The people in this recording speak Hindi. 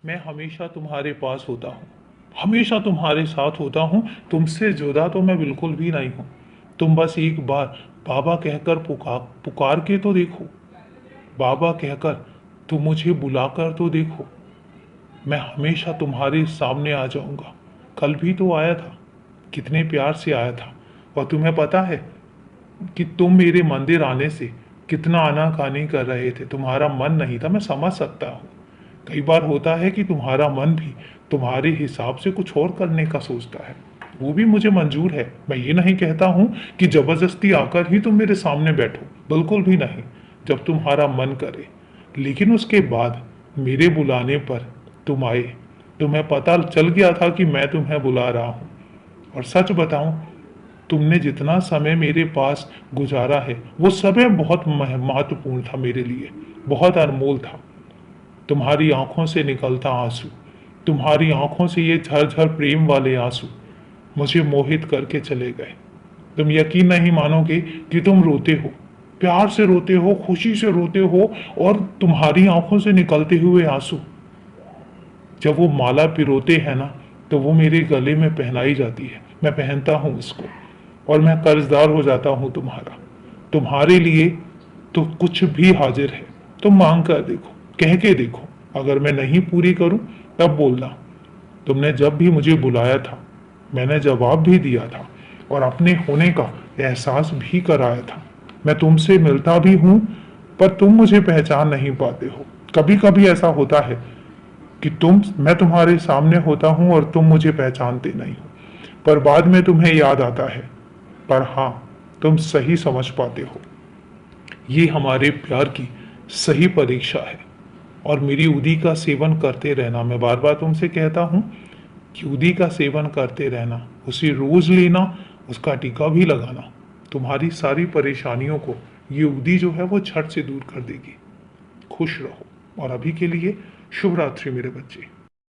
मैं हमेशा तुम्हारे पास होता हूँ, हमेशा तुम्हारे साथ होता हूँ। तुमसे जुदा तो मैं बिल्कुल भी नहीं हूँ। तुम बस एक बार बाबा कहकर पुकार पुकार के तो देखो। बाबा कहकर तुम मुझे बुलाकर तो देखो। मैं हमेशा तुम्हारे सामने आ जाऊंगा। कल भी तो आया था, कितने प्यार से आया था। और तुम्हें पता है कि तुम मेरे मंदिर आने से कितना आनाकानी कर रहे थे, तुम्हारा मन नहीं था। मैं समझ सकता हूँ। कई बार होता है कि तुम्हारा मन भी तुम्हारे हिसाब से कुछ और करने का सोचता है, वो भी मुझे मंजूर है। मैं ये नहीं कहता हूँ कि जबरदस्ती आकर ही तुम मेरे सामने बैठो, बिल्कुल भी नहीं। जब तुम्हारा मन करे, लेकिन उसके बाद मेरे बुलाने पर तुम आए। तुम्हें पता चल गया था कि मैं तुम्हें बुला रहा हूँ। और सच बताऊं, तुमने जितना समय मेरे पास गुजारा है वो समय बहुत महत्वपूर्ण था मेरे लिए, बहुत अनमोल था। तुम्हारी आंखों से निकलता आंसू, तुम्हारी आंखों से ये झरझर प्रेम वाले आंसू मुझे मोहित करके चले गए। तुम यकीन नहीं मानोगे कि तुम रोते हो, प्यार से रोते हो, खुशी से रोते हो। और तुम्हारी आंखों से निकलते हुए आंसू जब वो माला पिरोते हैं ना, तो वो मेरे गले में पहनाई जाती है। मैं पहनता हूँ इसको और मैं कर्जदार हो जाता हूँ तुम्हारा। तुम्हारे लिए तो कुछ भी हाजिर है। तुम मांग कर देखो, कह के देखो। अगर मैं नहीं पूरी करूं तब बोलना। तुमने जब भी मुझे बुलाया था, मैंने जवाब भी दिया था और अपने होने का एहसास भी कराया था। मैं तुमसे मिलता भी हूं, पर तुम मुझे पहचान नहीं पाते हो। कभी कभी ऐसा होता है कि मैं तुम्हारे सामने होता हूं और तुम मुझे पहचानते नहीं हो, पर बाद में तुम्हें याद आता है। पर हाँ, तुम सही समझ पाते हो। ये हमारे प्यार की सही परीक्षा है। और मेरी उदी का सेवन करते रहना, मैं बार बार तुमसे कहता हूं कि उदी का सेवन करते रहना, उसे रोज लेना, उसका टीका भी लगाना। तुम्हारी सारी परेशानियों को ये उदी जो है वो झट से दूर कर देगी। खुश रहो। और अभी के लिए शुभ रात्रि मेरे बच्चे।